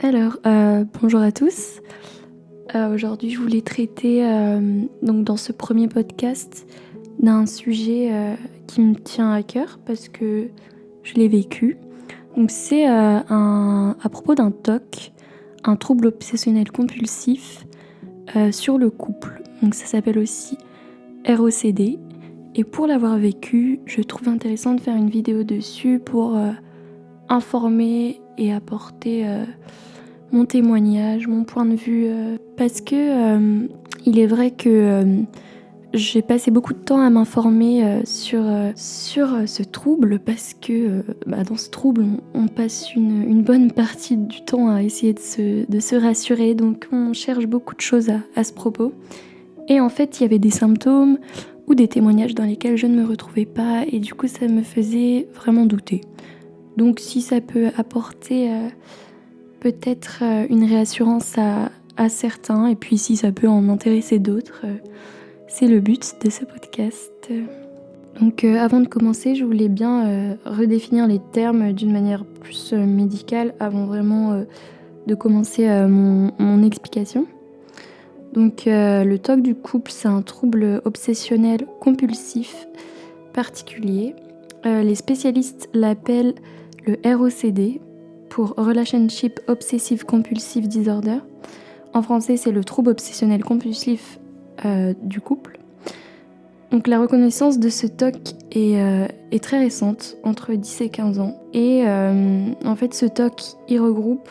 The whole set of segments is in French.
Bonjour à tous. Aujourd'hui, je voulais traiter donc dans ce premier podcast d'un sujet qui me tient à cœur parce que je l'ai vécu. Donc c'est à propos d'un TOC, un trouble obsessionnel compulsif sur le couple. Donc ça s'appelle aussi ROCD. Et pour l'avoir vécu, je trouve intéressant de faire une vidéo dessus pour informer et apporter mon témoignage, mon point de vue, parce que il est vrai que j'ai passé beaucoup de temps à m'informer sur ce trouble, parce que dans ce trouble, on passe une bonne partie du temps à essayer de se rassurer, donc on cherche beaucoup de choses à ce propos. Et en fait, il y avait des symptômes ou des témoignages dans lesquels je ne me retrouvais pas, et du coup, ça me faisait vraiment douter. Donc si ça peut apporter peut-être une réassurance à certains, et puis si ça peut en intéresser d'autres, c'est le but de ce podcast. Donc avant de commencer, je voulais bien redéfinir les termes d'une manière plus médicale avant vraiment de commencer mon explication. Donc le TOC du couple, c'est un trouble obsessionnel compulsif particulier. Les spécialistes l'appellent le ROCD, pour Relationship Obsessive Compulsive Disorder. En français, c'est le trouble obsessionnel compulsif du couple. Donc la reconnaissance de ce TOC est très récente, entre 10 et 15 ans. Et en fait, ce TOC, il regroupe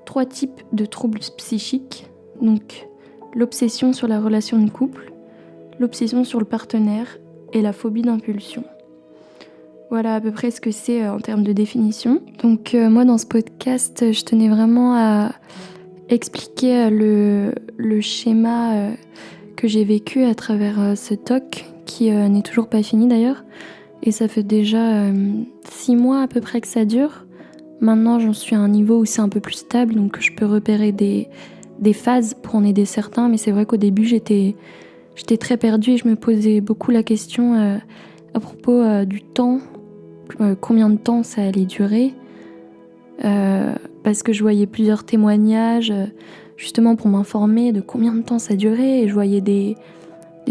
3 types de troubles psychiques. Donc l'obsession sur la relation de couple, l'obsession sur le partenaire et la phobie d'impulsion. Voilà à peu près ce que c'est en termes de définition. Donc moi dans ce podcast, je tenais vraiment à expliquer le schéma que j'ai vécu à travers ce TOC, qui n'est toujours pas fini d'ailleurs. Et ça fait déjà 6 mois à peu près que ça dure. Maintenant j'en suis à un niveau où c'est un peu plus stable, donc je peux repérer des phases pour en aider certains. Mais c'est vrai qu'au début j'étais très perdue et je me posais beaucoup la question à propos du temps. Combien de temps ça allait durer, parce que je voyais plusieurs témoignages justement pour m'informer de combien de temps ça durait, et je voyais des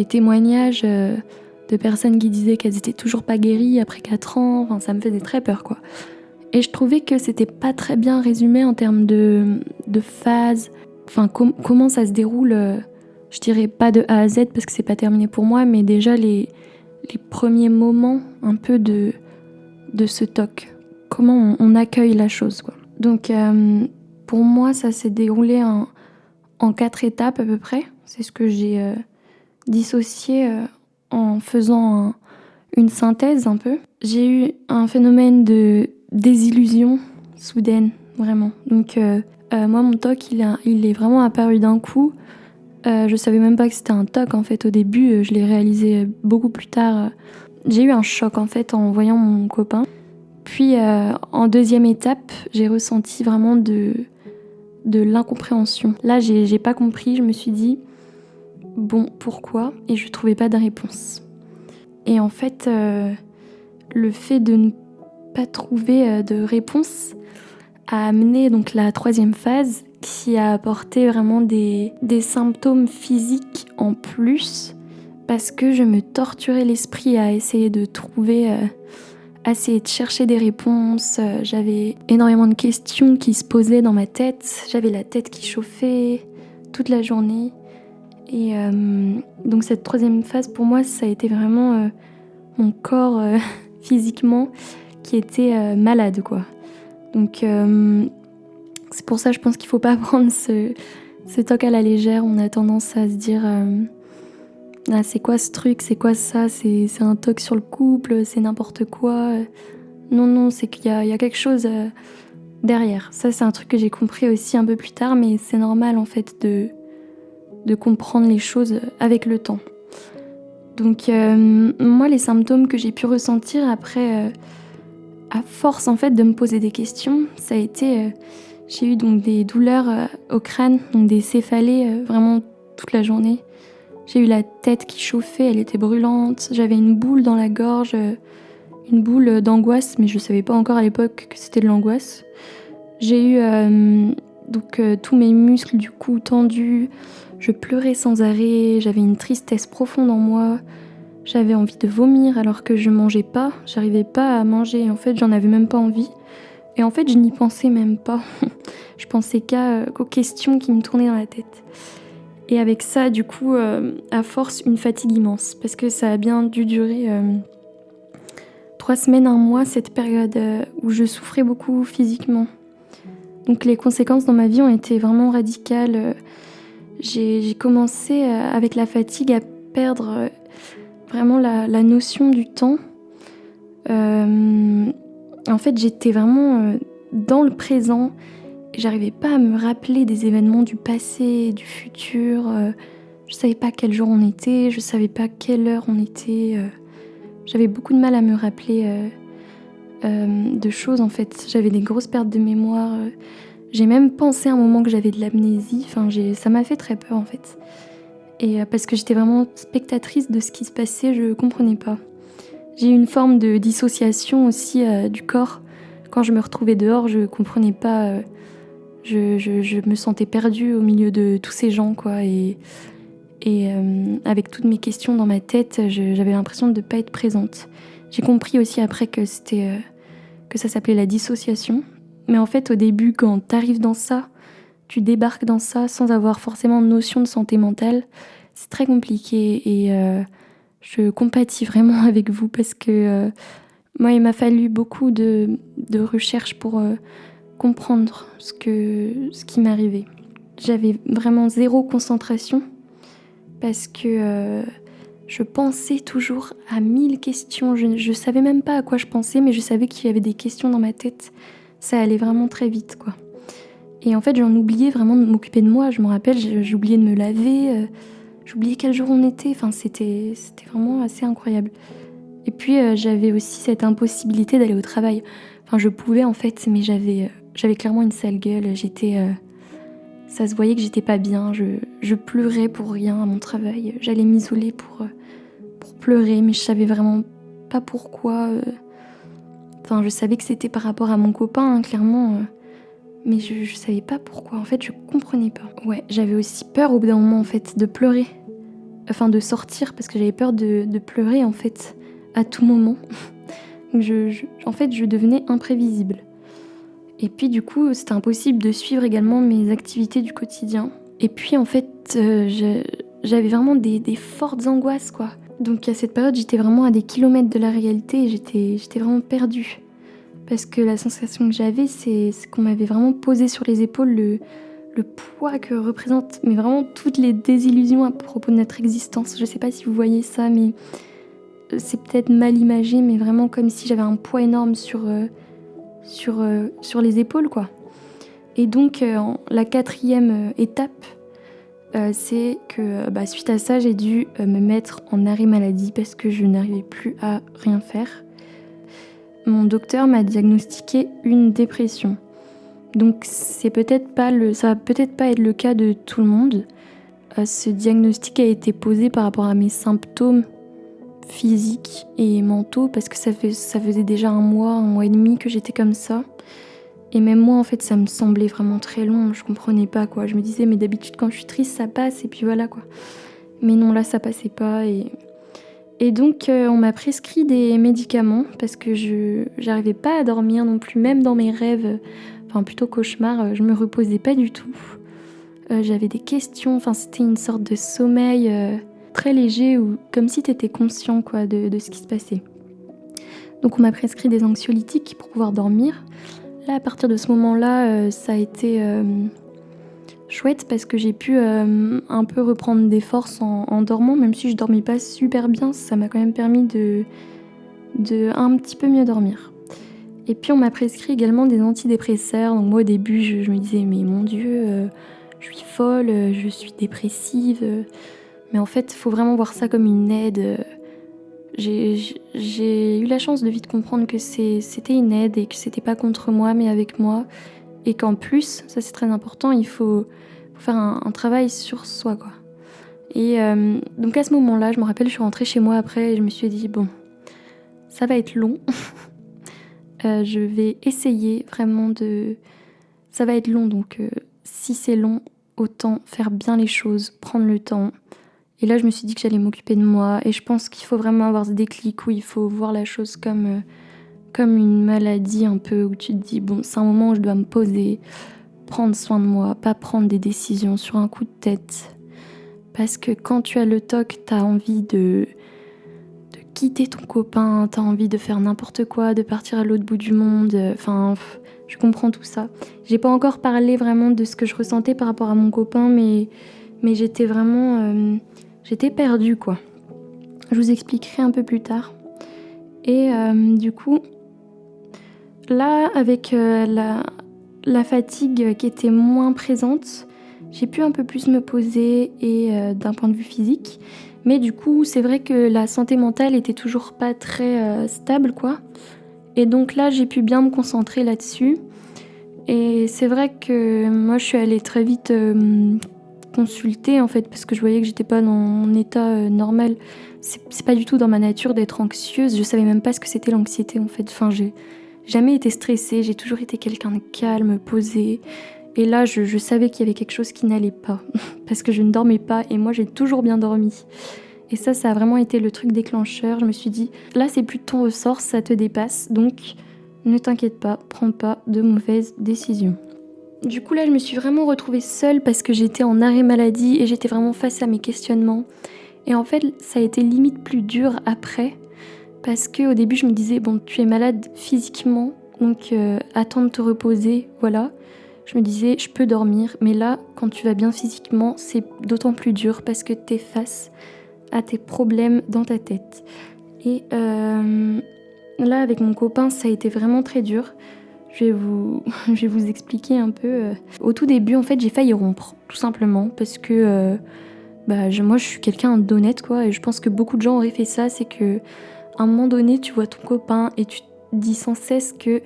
témoignages de personnes qui disaient qu'elles étaient toujours pas guéries après 4 ans. Enfin, ça me faisait très peur quoi. Et je trouvais que c'était pas très bien résumé en termes de phases, enfin comment ça se déroule, je dirais pas de A à Z parce que c'est pas terminé pour moi, mais déjà les premiers moments un peu de ce TOC, comment on accueille la chose quoi. Donc pour moi ça s'est déroulé en 4 étapes à peu près. C'est ce que j'ai dissocié en faisant une synthèse un peu. J'ai eu un phénomène de désillusion soudaine, vraiment. Donc moi mon TOC il est vraiment apparu d'un coup. Je savais même pas que c'était un TOC en fait au début, je l'ai réalisé beaucoup plus tard. J'ai eu un choc en fait en voyant mon copain. Puis en deuxième étape, j'ai ressenti vraiment de l'incompréhension. Là, j'ai pas compris, je me suis dit bon, pourquoi ? Et je trouvais pas de réponse. Et en fait, le fait de ne pas trouver de réponse a amené donc la troisième phase, qui a apporté vraiment des symptômes physiques en plus, parce que je me torturais l'esprit à essayer de trouver, à essayer de chercher des réponses. J'avais énormément de questions qui se posaient dans ma tête, j'avais la tête qui chauffait toute la journée. Et donc cette troisième phase pour moi, ça a été vraiment mon corps physiquement qui était malade quoi. Donc c'est pour ça je pense qu'il faut pas prendre ce TOC à la légère. On a tendance à se dire ah, c'est quoi ce truc, c'est quoi ça, c'est un TOC sur le couple, c'est n'importe quoi. Non, c'est qu'il y a quelque chose derrière. Ça c'est un truc que j'ai compris aussi un peu plus tard, mais c'est normal en fait de comprendre les choses avec le temps. Donc moi les symptômes que j'ai pu ressentir après, à force en fait de me poser des questions, ça a été j'ai eu donc des douleurs au crâne, donc des céphalées vraiment toute la journée. J'ai eu la tête qui chauffait, elle était brûlante. J'avais une boule dans la gorge, une boule d'angoisse, mais je savais pas encore à l'époque que c'était de l'angoisse. J'ai eu Donc tous mes muscles du coup tendus, je pleurais sans arrêt, j'avais une tristesse profonde en moi, j'avais envie de vomir alors que je mangeais pas, j'arrivais pas à manger, en fait j'en avais même pas envie. Et en fait je n'y pensais même pas, je pensais qu'aux questions qui me tournaient dans la tête. Et avec ça du coup, à force une fatigue immense, parce que ça a bien dû durer 3 semaines, un mois, cette période où je souffrais beaucoup physiquement. Donc les conséquences dans ma vie ont été vraiment radicales. J'ai commencé avec la fatigue à perdre vraiment la notion du temps. En fait, j'étais vraiment dans le présent. Et j'arrivais pas à me rappeler des événements du passé, du futur. Je savais pas quel jour on était, je savais pas quelle heure on était. J'avais beaucoup de mal à me rappeler de choses en fait. J'avais des grosses pertes de mémoire. J'ai même pensé à un moment que j'avais de l'amnésie. Enfin, ça m'a fait très peur en fait. Et parce que j'étais vraiment spectatrice de ce qui se passait, je comprenais pas. J'ai eu une forme de dissociation aussi du corps. Quand je me retrouvais dehors, je comprenais pas. Je me sentais perdue au milieu de tous ces gens, quoi. Et avec toutes mes questions dans ma tête, j'avais l'impression de ne pas être présente. J'ai compris aussi après que ça s'appelait la dissociation. Mais en fait, au début, quand t'arrives dans ça, tu débarques dans ça sans avoir forcément de notion de santé mentale, c'est très compliqué. Et je compatis vraiment avec vous parce que moi, il m'a fallu beaucoup de recherches pour comprendre ce qui m'arrivait. J'avais vraiment zéro concentration parce que je pensais toujours à 1000 questions. Je savais même pas à quoi je pensais, mais je savais qu'il y avait des questions dans ma tête. Ça allait vraiment très vite, quoi. Et en fait, j'en oubliais vraiment de m'occuper de moi. Je me rappelle, j'oubliais de me laver, j'oubliais quel jour on était. Enfin, c'était vraiment assez incroyable. Et puis, j'avais aussi cette impossibilité d'aller au travail. Enfin, je pouvais en fait, mais j'avais clairement une sale gueule. Ça se voyait que j'étais pas bien. Je pleurais pour rien à mon travail. J'allais m'isoler pour pleurer, mais je savais vraiment pas pourquoi. Enfin, je savais que c'était par rapport à mon copain, hein, clairement. Mais je savais pas pourquoi. En fait, je comprenais pas. Ouais, j'avais aussi peur au bout d'un moment, en fait, de pleurer. Enfin, de sortir, parce que j'avais peur de pleurer, en fait, à tout moment. En fait, je devenais imprévisible. Et puis, du coup, c'était impossible de suivre également mes activités du quotidien. Et puis, en fait, j'avais vraiment des fortes angoisses, quoi. Donc, à cette période, j'étais vraiment à des kilomètres de la réalité et j'étais vraiment perdue. Parce que la sensation que j'avais, c'est qu'on m'avait vraiment posé sur les épaules le poids que représentent mais vraiment toutes les désillusions à propos de notre existence. Je sais pas si vous voyez ça, mais c'est peut-être mal imagé, mais vraiment comme si j'avais un poids énorme sur les épaules, quoi. Et donc, la 4e étape, c'est que suite à ça, j'ai dû me mettre en arrêt maladie parce que je n'arrivais plus à rien faire. Mon docteur m'a diagnostiqué une dépression. Donc ça va peut-être pas être le cas de tout le monde. Ce diagnostic a été posé par rapport à mes symptômes physiques et mentaux parce que ça faisait déjà un mois et demi que j'étais comme ça. Et même moi, en fait, ça me semblait vraiment très long. Je comprenais pas, quoi. Je me disais, mais d'habitude, quand je suis triste, ça passe et puis voilà, quoi. Mais non, là, ça passait pas et donc, on m'a prescrit des médicaments parce que j'arrivais pas à dormir non plus, même dans mes rêves, enfin plutôt cauchemars, je me reposais pas du tout. J'avais des questions, enfin c'était une sorte de sommeil très léger, ou comme si t'étais conscient, quoi, de ce qui se passait. Donc on m'a prescrit des anxiolytiques pour pouvoir dormir. Là, à partir de ce moment-là, ça a été chouette parce que j'ai pu un peu reprendre des forces en dormant, même si je dormais pas super bien, ça m'a quand même permis de un petit peu mieux dormir. Et puis on m'a prescrit également des antidépresseurs, donc moi au début je me disais mais mon Dieu, je suis folle, je suis dépressive, mais en fait il faut vraiment voir ça comme une aide. J'ai eu la chance de vite comprendre que c'était une aide et que c'était pas contre moi mais avec moi, et qu'en plus, ça c'est très important, il faut faire un travail sur soi, quoi. Et donc à ce moment-là, je me rappelle, je suis rentrée chez moi après et je me suis dit, bon, ça va être long. Je vais essayer vraiment ça va être long, donc si c'est long, autant faire bien les choses, prendre le temps. Et là, je me suis dit que j'allais m'occuper de moi. Et je pense qu'il faut vraiment avoir ce déclic où il faut voir la chose comme une maladie un peu, où tu te dis, bon, c'est un moment où je dois me poser, prendre soin de moi, pas prendre des décisions sur un coup de tête. Parce que quand tu as le TOC, t'as envie de quitter ton copain, t'as envie de faire n'importe quoi, de partir à l'autre bout du monde. Enfin, je comprends tout ça. J'ai pas encore parlé vraiment de ce que je ressentais par rapport à mon copain, mais j'étais vraiment... j'étais perdue, quoi. Je vous expliquerai un peu plus tard. Et du coup, là, avec la fatigue qui était moins présente, j'ai pu un peu plus me poser et d'un point de vue physique. Mais du coup, c'est vrai que la santé mentale était toujours pas très stable, quoi. Et donc là, j'ai pu bien me concentrer là-dessus. Et c'est vrai que moi, je suis allée très vite consulter, en fait, parce que je voyais que j'étais pas dans mon état normal. C'est pas du tout dans ma nature d'être anxieuse. Je savais même pas ce que c'était l'anxiété, en fait. Enfin, j'ai jamais été stressée. J'ai toujours été quelqu'un de calme, posé. Et là, je savais qu'il y avait quelque chose qui n'allait pas, parce que je ne dormais pas, et moi, j'ai toujours bien dormi. Et ça a vraiment été le truc déclencheur. Je me suis dit, là, c'est plus de ton ressort, ça te dépasse, donc ne t'inquiète pas, prends pas de mauvaises décisions. Du coup, là, je me suis vraiment retrouvée seule parce que j'étais en arrêt maladie et j'étais vraiment face à mes questionnements. Et en fait, ça a été limite plus dur après, parce qu'au début, je me disais, bon, tu es malade physiquement, donc attends de te reposer, voilà. Je me disais, je peux dormir, mais là, quand tu vas bien physiquement, c'est d'autant plus dur parce que t'es face à tes problèmes dans ta tête. Et là, avec mon copain, ça a été vraiment très dur. Je vais vous expliquer un peu. Au tout début, en fait, j'ai failli rompre, tout simplement, parce que moi, je suis quelqu'un d'honnête, quoi, et je pense que beaucoup de gens auraient fait ça. C'est que à un moment donné, tu vois ton copain et tu te dis sans cesse que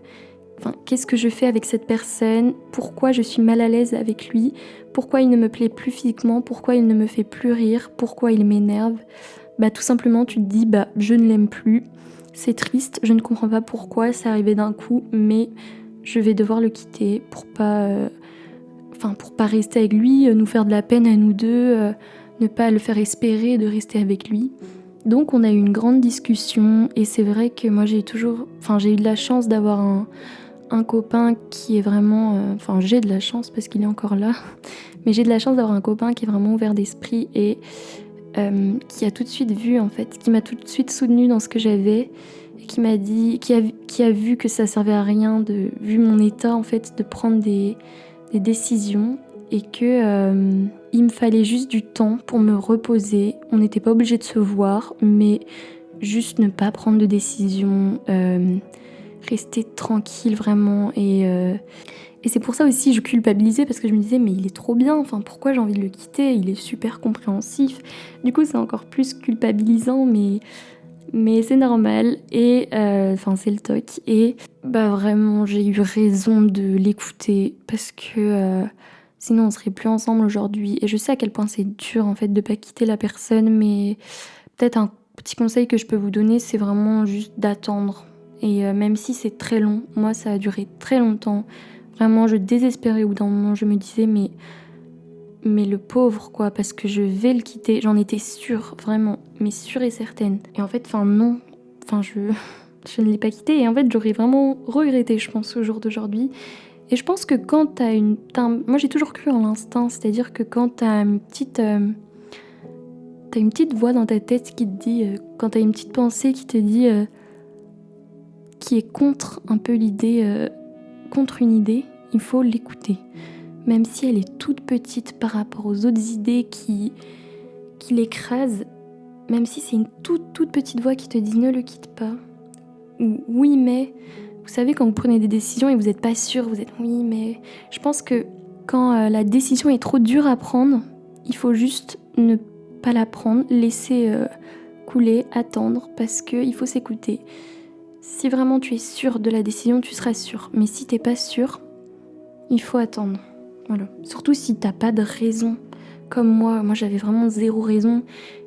qu'est-ce que je fais avec cette personne? Pourquoi je suis mal à l'aise avec lui? Pourquoi il ne me plaît plus physiquement? Pourquoi il ne me fait plus rire? Pourquoi il m'énerve? Tout simplement, tu te dis, je ne l'aime plus. C'est triste, je ne comprends pas pourquoi, c'est arrivé d'un coup, mais je vais devoir le quitter pour pas rester avec lui, nous faire de la peine à nous deux, ne pas le faire espérer de rester avec lui. Donc on a eu une grande discussion et c'est vrai que moi j'ai eu de la chance d'avoir un copain qui est vraiment... j'ai de la chance parce qu'il est encore là, mais j'ai de la chance d'avoir un copain qui est vraiment ouvert d'esprit et qui a tout de suite vu, en fait, qui m'a tout de suite soutenue dans ce que j'avais et qui m'a dit, qui a vu que ça servait à rien, vu mon état, en fait, de prendre des décisions et que il me fallait juste du temps pour me reposer. On n'était pas obligé de se voir, mais juste ne pas prendre de décision, rester tranquille vraiment et c'est pour ça aussi je culpabilisais parce que je me disais mais il est trop bien, pourquoi j'ai envie de le quitter, il est super compréhensif. Du coup c'est encore plus culpabilisant mais c'est normal et c'est le TOC et vraiment j'ai eu raison de l'écouter parce que sinon on serait plus ensemble aujourd'hui et je sais à quel point c'est dur en fait de pas quitter la personne, mais peut-être un petit conseil que je peux vous donner c'est vraiment juste d'attendre et même si c'est très long, moi ça a duré très longtemps. Vraiment, je désespérais au bout d'un moment, je me disais mais le pauvre quoi, parce que je vais le quitter, j'en étais sûre, vraiment, mais sûre et certaine. Et en fait, non, je ne l'ai pas quitté et en fait j'aurais vraiment regretté je pense au jour d'aujourd'hui. Et je pense que quand moi j'ai toujours cru en l'instinct, c'est-à-dire que quand t'as une petite voix dans ta tête qui te dit, quand t'as une petite pensée qui te dit, qui est contre un peu l'idée... contre une idée, il faut l'écouter. Même si elle est toute petite par rapport aux autres idées qui l'écrasent, même si c'est une toute petite voix qui te dit ne le quitte pas. Ou oui mais, vous savez quand vous prenez des décisions et vous n'êtes pas sûr, vous êtes oui mais... Je pense que quand la décision est trop dure à prendre, il faut juste ne pas la prendre, laisser couler, attendre, parce qu'il faut s'écouter. Si vraiment tu es sûr de la décision, tu seras sûr. Mais si t'es pas sûr, il faut attendre. Voilà. Surtout si t'as pas de raison. Comme moi j'avais vraiment zéro raison.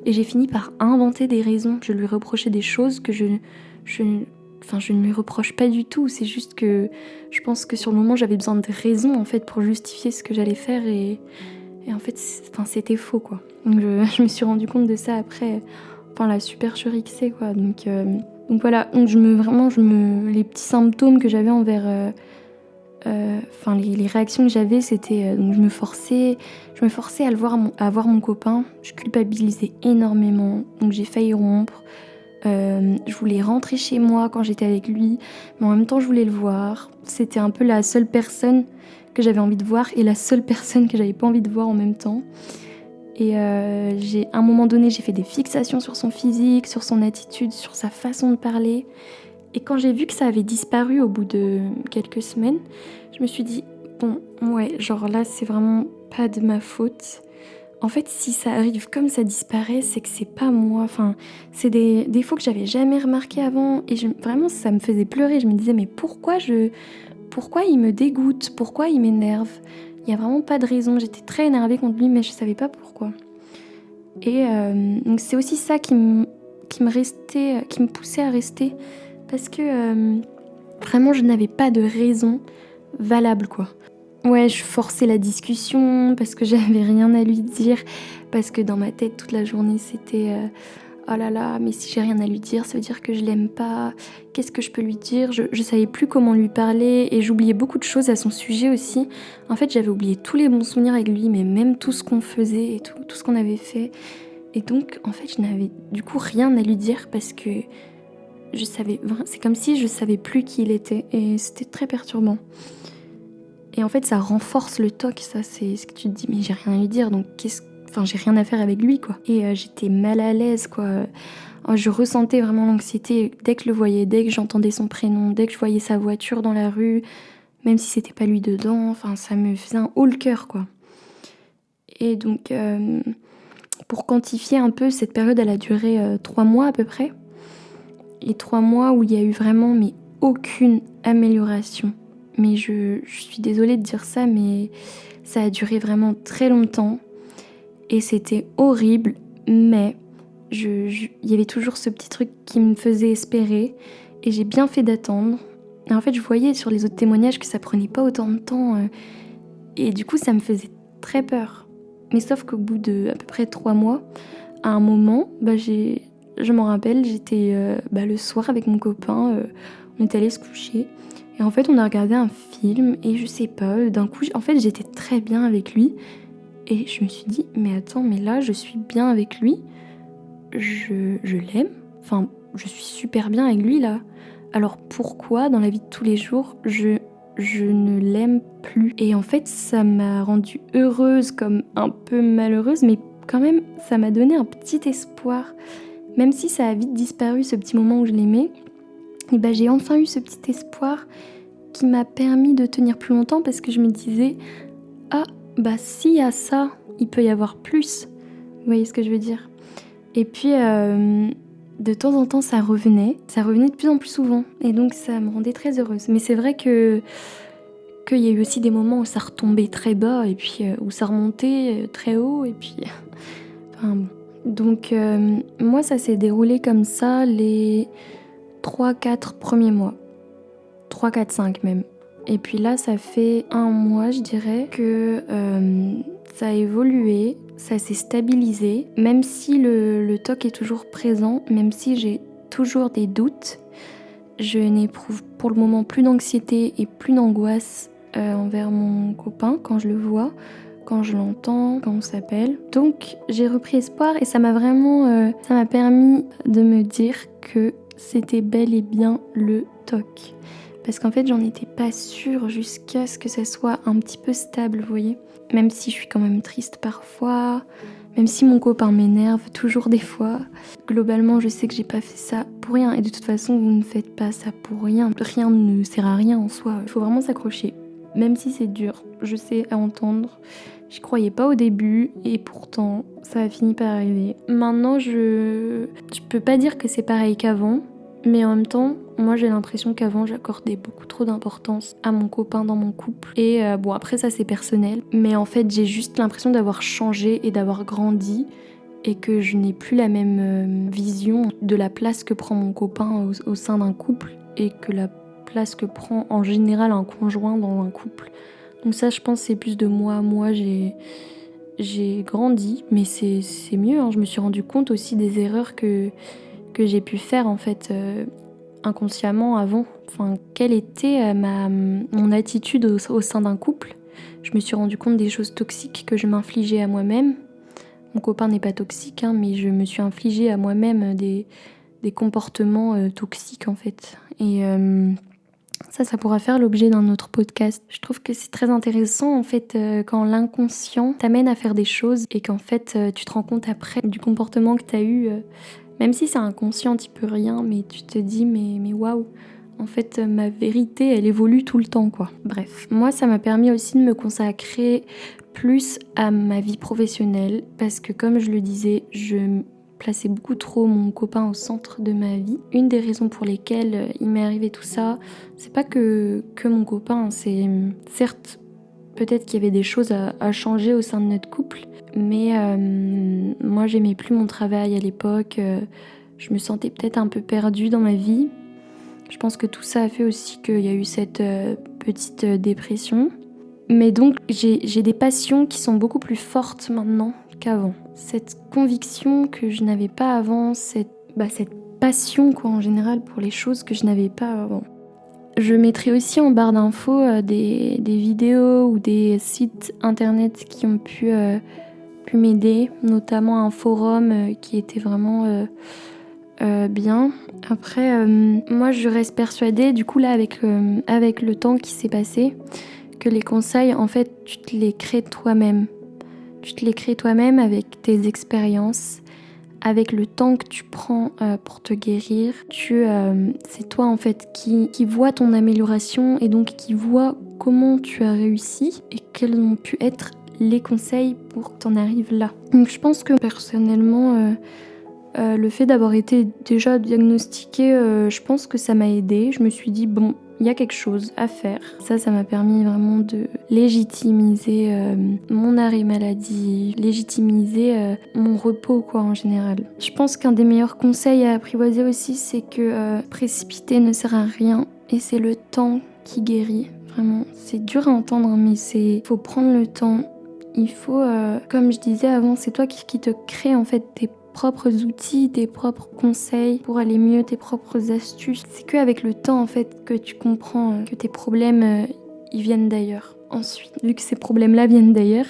Et j'ai fini par inventer des raisons. Je lui reprochais des choses que je Enfin, je ne lui reproche pas du tout, c'est juste que je pense que sur le moment j'avais besoin de raisons en fait pour justifier ce que j'allais faire et en fait c'était faux quoi. Donc je me suis rendu compte de ça après, la supercherie que c'est quoi. Donc voilà, donc les petits symptômes que j'avais envers les réactions que j'avais, c'était donc je me forçais à voir mon copain, je culpabilisais énormément, donc j'ai failli rompre. Je voulais rentrer chez moi quand j'étais avec lui, mais en même temps je voulais le voir. C'était un peu la seule personne que j'avais envie de voir et la seule personne que j'avais pas envie de voir en même temps. Et à un moment donné, j'ai fait des fixations sur son physique, sur son attitude, sur sa façon de parler. Et quand j'ai vu que ça avait disparu au bout de quelques semaines, je me suis dit, bon, ouais, genre là, c'est vraiment pas de ma faute. En fait, si ça arrive comme ça disparaît, c'est que c'est pas moi. Enfin, c'est des défauts que j'avais jamais remarqués avant. Et vraiment, ça me faisait pleurer. Je me disais, mais pourquoi il me dégoûte? Pourquoi il m'énerve? Il y a vraiment pas de raison. J'étais très énervée contre lui, mais je savais pas pourquoi. Et donc c'est aussi ça qui me poussait à rester. Parce que vraiment, je n'avais pas de raison valable, quoi. Ouais, je forçais la discussion parce que j'avais rien à lui dire, parce que dans ma tête toute la journée c'était oh là là, mais si j'ai rien à lui dire, ça veut dire que je l'aime pas. Qu'est-ce que je peux lui dire? Je savais plus comment lui parler et j'oubliais beaucoup de choses à son sujet aussi. En fait, j'avais oublié tous les bons souvenirs avec lui, mais même tout ce qu'on faisait et tout ce qu'on avait fait. Et donc, en fait, je n'avais du coup rien à lui dire parce que c'est comme si je savais plus qui il était et c'était très perturbant. Et en fait, ça renforce le toc, ça, c'est ce que tu te dis, mais j'ai rien à lui dire, donc j'ai rien à faire avec lui, quoi. Et j'étais mal à l'aise, quoi. Je ressentais vraiment l'anxiété dès que je le voyais, dès que j'entendais son prénom, dès que je voyais sa voiture dans la rue, même si c'était pas lui dedans, ça me faisait un haut le cœur, quoi. Et donc, pour quantifier un peu, cette période, elle a duré 3 mois à peu près. Et 3 mois où il y a eu vraiment, mais aucune amélioration. Mais je suis désolée de dire ça, mais ça a duré vraiment très longtemps. Et c'était horrible, mais il y avait toujours ce petit truc qui me faisait espérer. Et j'ai bien fait d'attendre. Et en fait, je voyais sur les autres témoignages que ça prenait pas autant de temps. Et du coup, ça me faisait très peur. Mais sauf qu'au bout de à peu près 3 mois, à un moment, je m'en rappelle, j'étais le soir avec mon copain, on est allé se coucher. Et en fait, on a regardé un film et je sais pas, d'un coup, en fait, j'étais très bien avec lui. Et je me suis dit, mais attends, mais là, je suis bien avec lui. Je l'aime. Enfin, je suis super bien avec lui, là. Alors pourquoi, dans la vie de tous les jours, je ne l'aime plus? Et en fait, ça m'a rendue heureuse, comme un peu malheureuse, mais quand même, ça m'a donné un petit espoir. Même si ça a vite disparu, ce petit moment où je l'aimais, et j'ai enfin eu ce petit espoir qui m'a permis de tenir plus longtemps parce que je me disais s'il y a ça, il peut y avoir plus. Vous voyez ce que je veux dire? Et puis de temps en temps ça revenait de plus en plus souvent et donc ça me rendait très heureuse. Mais c'est vrai qu'il y a eu aussi des moments où ça retombait très bas et puis où ça remontait très haut et puis Donc moi ça s'est déroulé comme ça les 3-4 premiers mois. 3-4-5 même. Et puis là, ça fait 1 mois, je dirais, que ça a évolué, ça s'est stabilisé. Même si le TOC est toujours présent, même si j'ai toujours des doutes, je n'éprouve pour le moment plus d'anxiété et plus d'angoisse envers mon copain quand je le vois, quand je l'entends, quand on s'appelle. Donc j'ai repris espoir et ça m'a permis de me dire que c'était bel et bien le TOC. Parce qu'en fait, j'en étais pas sûre jusqu'à ce que ça soit un petit peu stable, vous voyez. Même si je suis quand même triste parfois, même si mon copain m'énerve toujours des fois. Globalement, je sais que j'ai pas fait ça pour rien. Et de toute façon, vous ne faites pas ça pour rien. Rien ne sert à rien en soi. Il faut vraiment s'accrocher. Même si c'est dur, je sais à entendre. Je croyais pas au début et pourtant, ça a fini par arriver. Maintenant, je peux pas dire que c'est pareil qu'avant. Mais en même temps, moi j'ai l'impression qu'avant j'accordais beaucoup trop d'importance à mon copain dans mon couple. Et après ça c'est personnel. Mais en fait j'ai juste l'impression d'avoir changé et d'avoir grandi. Et que je n'ai plus la même vision de la place que prend mon copain au sein d'un couple. et que la place que prend en général un conjoint dans un couple. Donc ça, je pense, c'est plus de moi. Moi, j'ai grandi, mais c'est mieux. Je me suis rendu compte aussi des erreurs que j'ai pu faire en fait inconsciemment avant. Enfin, quelle était mon attitude au sein d'un couple. Je me suis rendu compte des choses toxiques que je m'infligeais à moi-même. Mon copain n'est pas toxique, mais je me suis infligée à moi-même des comportements toxiques en fait. Et ça pourra faire l'objet d'un autre podcast. Je trouve que c'est très intéressant en fait quand l'inconscient t'amène à faire des choses et qu'en fait tu te rends compte après du comportement que t'as eu. Même si c'est inconscient, t'y peux rien, mais tu te dis mais waouh. En fait, ma vérité, elle évolue tout le temps, quoi. Bref, moi, ça m'a permis aussi de me consacrer plus à ma vie professionnelle parce que, comme je le disais, je plaçais beaucoup trop mon copain au centre de ma vie. Une des raisons pour lesquelles il m'est arrivé tout ça, c'est pas que mon copain, c'est certes peut-être qu'il y avait des choses à changer au sein de notre couple, mais moi, j'aimais plus mon travail à l'époque. Je me sentais peut-être un peu perdue dans ma vie. Je pense que tout ça a fait aussi qu'il y a eu cette petite dépression. Mais donc, j'ai des passions qui sont beaucoup plus fortes maintenant qu'avant. Cette conviction que je n'avais pas avant, cette passion quoi, en général pour les choses que je n'avais pas avant. Je mettrai aussi en barre d'infos des vidéos ou des sites internet qui ont pu m'aider, notamment un forum qui était vraiment bien. Après, moi je reste persuadée, du coup là avec le temps qui s'est passé, que les conseils, en fait, tu te les crées toi-même. Tu te les crées toi-même avec tes expériences, avec le temps que tu prends pour te guérir. C'est toi en fait qui vois ton amélioration et donc qui voit comment tu as réussi et quels ont pu être les conseils pour que tu en arrives là. Donc je pense que personnellement, le fait d'avoir été déjà diagnostiquée, je pense que ça m'a aidée. Je me suis dit, bon, il y a quelque chose à faire. Ça m'a permis vraiment de légitimiser mon arrêt maladie, légitimiser mon repos quoi en général. Je pense qu'un des meilleurs conseils à apprivoiser aussi, c'est que précipiter ne sert à rien et c'est le temps qui guérit. Vraiment, c'est dur à entendre, mais faut prendre le temps. Il faut, comme je disais avant, c'est toi qui te crée en fait tes propres outils, tes propres conseils pour aller mieux, tes propres astuces. C'est qu'avec le temps en fait que tu comprends que tes problèmes ils viennent d'ailleurs. Ensuite, vu que ces problèmes-là viennent d'ailleurs,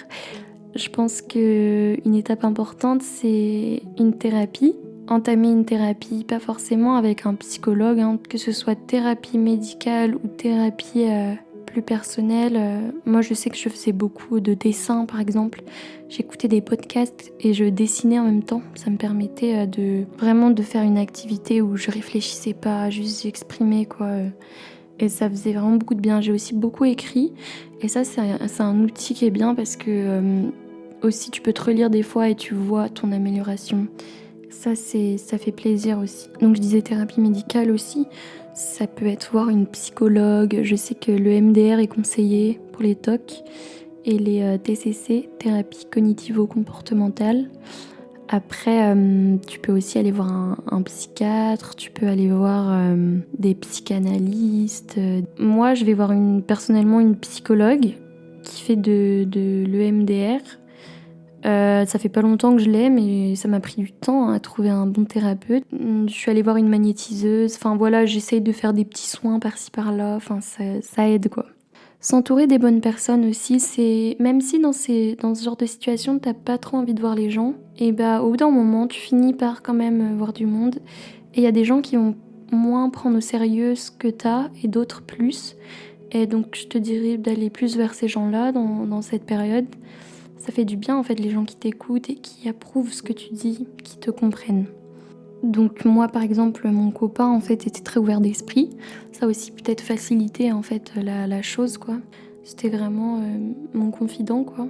je pense qu'une étape importante c'est une thérapie. Entamer une thérapie, pas forcément avec un psychologue, que ce soit thérapie médicale ou thérapie plus personnelle. Moi je sais que je faisais beaucoup de dessins par exemple. J'écoutais des podcasts et je dessinais en même temps. Ça me permettait de faire une activité où je réfléchissais pas, juste j'exprimais quoi. Et ça faisait vraiment beaucoup de bien. J'ai aussi beaucoup écrit et ça c'est un outil qui est bien parce que aussi tu peux te relire des fois et tu vois ton amélioration. Ça fait plaisir aussi. Donc je disais thérapie médicale aussi. Ça peut être voir une psychologue. Je sais que le MDR est conseillé pour les TOC et les TCC, thérapie cognitivo-comportementale. Après, tu peux aussi aller voir un psychiatre, tu peux aller voir des psychanalystes. Moi, je vais voir personnellement une psychologue qui fait de l'EMDR. Ça fait pas longtemps que je l'ai, mais ça m'a pris du temps à trouver un bon thérapeute. Je suis allée voir une magnétiseuse. Enfin voilà, j'essaye de faire des petits soins par-ci par-là. Enfin, ça aide quoi. S'entourer des bonnes personnes aussi, c'est même si dans ce genre de situation t'as pas trop envie de voir les gens, et au bout d'un moment tu finis par quand même voir du monde. Et il y a des gens qui vont moins prendre au sérieux ce que t'as et d'autres plus. Et donc je te dirais d'aller plus vers ces gens-là dans cette période. Ça fait du bien en fait les gens qui t'écoutent et qui approuvent ce que tu dis, qui te comprennent. Donc moi par exemple mon copain en fait était très ouvert d'esprit. Ça a aussi peut-être facilité en fait la chose quoi. C'était vraiment mon confident quoi.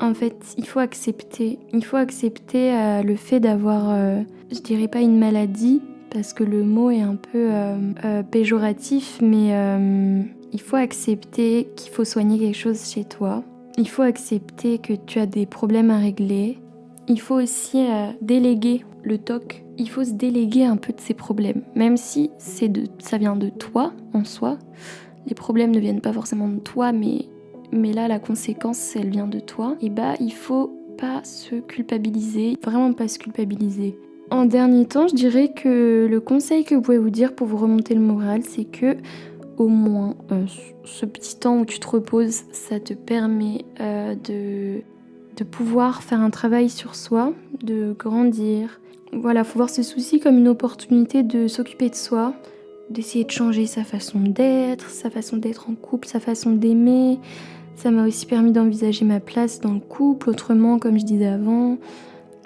En fait il faut accepter le fait d'avoir, je dirais pas une maladie parce que le mot est un peu péjoratif, mais il faut accepter qu'il faut soigner quelque chose chez toi. Il faut accepter que tu as des problèmes à régler. Il faut aussi déléguer le TOC, il faut se déléguer un peu de ses problèmes. Même si ça vient de toi en soi, les problèmes ne viennent pas forcément de toi, mais là la conséquence elle vient de toi. Et il faut pas se culpabiliser, vraiment pas se culpabiliser. En dernier temps, je dirais que le conseil que vous pouvez vous dire pour vous remonter le moral, c'est que au moins ce petit temps où tu te reposes, ça te permet de pouvoir faire un travail sur soi, de grandir. Voilà, faut voir ces soucis comme une opportunité de s'occuper de soi, d'essayer de changer sa façon d'être en couple, sa façon d'aimer. Ça m'a aussi permis d'envisager ma place dans le couple autrement, comme je disais avant,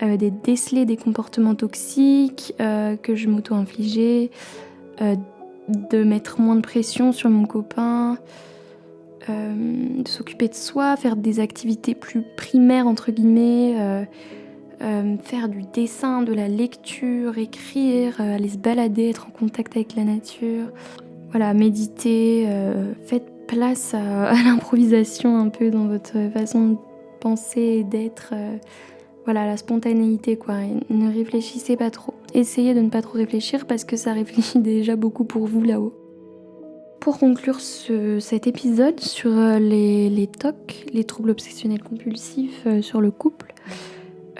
de déceler des comportements toxiques que je m'auto-infligeais, de mettre moins de pression sur mon copain, de s'occuper de soi, faire des activités plus primaires entre guillemets, faire du dessin, de la lecture, écrire, aller se balader, être en contact avec la nature, voilà, méditer, faites place à l'improvisation un peu dans votre façon de penser et d'être, voilà, la spontanéité quoi, et ne réfléchissez pas trop. Essayez de ne pas trop réfléchir parce que ça réfléchit déjà beaucoup pour vous là-haut. Pour conclure cet épisode sur les TOC, les troubles obsessionnels compulsifs sur le couple,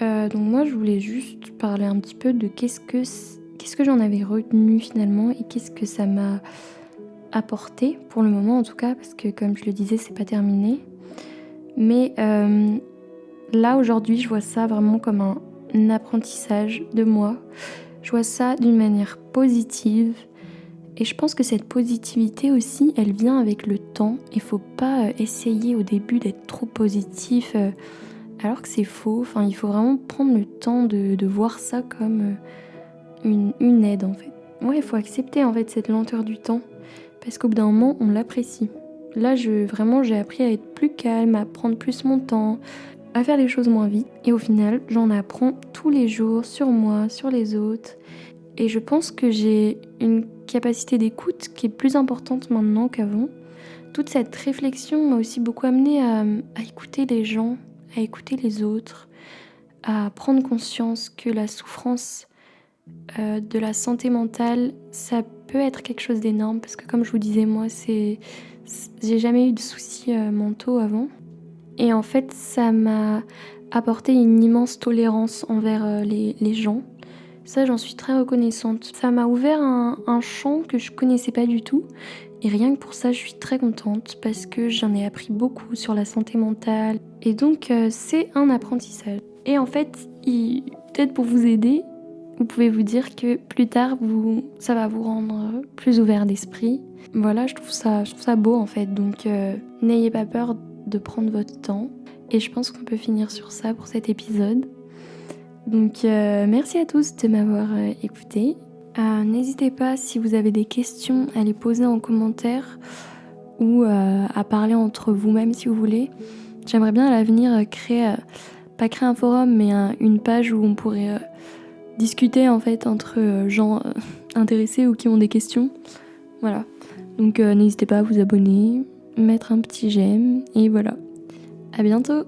donc moi je voulais juste parler un petit peu de qu'est-ce que j'en avais retenu finalement et qu'est-ce que ça m'a apporté pour le moment en tout cas, parce que comme je le disais c'est pas terminé. Mais là aujourd'hui je vois ça vraiment comme un apprentissage de moi. Je vois ça d'une manière positive. Et je pense que cette positivité aussi, elle vient avec le temps. Il faut pas essayer au début d'être trop positif alors que c'est faux. Enfin, il faut vraiment prendre le temps de voir ça comme une aide en fait. Ouais, il faut accepter en fait cette lenteur du temps parce qu'au bout d'un moment, on l'apprécie. Là, j'ai appris à être plus calme, à prendre plus mon temps, à faire les choses moins vite. Et au final, j'en apprends tous les jours sur moi, sur les autres. Et je pense que j'ai une capacité d'écoute qui est plus importante maintenant qu'avant. Toute cette réflexion m'a aussi beaucoup amenée à écouter les gens, à écouter les autres, à prendre conscience que la souffrance de la santé mentale, ça peut être quelque chose d'énorme. Parce que comme je vous disais, moi, j'ai jamais eu de soucis mentaux avant. Et en fait, ça m'a apporté une immense tolérance envers les gens. Ça, j'en suis très reconnaissante. Ça m'a ouvert un champ que je connaissais pas du tout. Et rien que pour ça, je suis très contente parce que j'en ai appris beaucoup sur la santé mentale. Et donc, c'est un apprentissage. Et en fait, peut-être pour vous aider, vous pouvez vous dire que plus tard, ça va vous rendre plus ouvert d'esprit. Voilà, je trouve ça beau en fait. Donc, n'ayez pas peur de prendre votre temps. Et je pense qu'on peut finir sur ça pour cet épisode. Donc merci à tous de m'avoir écouté. N'hésitez pas si vous avez des questions à les poser en commentaire ou à parler entre vous-même si vous voulez. J'aimerais bien à l'avenir pas créer un forum mais une page où on pourrait discuter en fait entre gens intéressés ou qui ont des questions. Voilà. Donc n'hésitez pas à vous abonner, mettre un petit j'aime et voilà. À bientôt!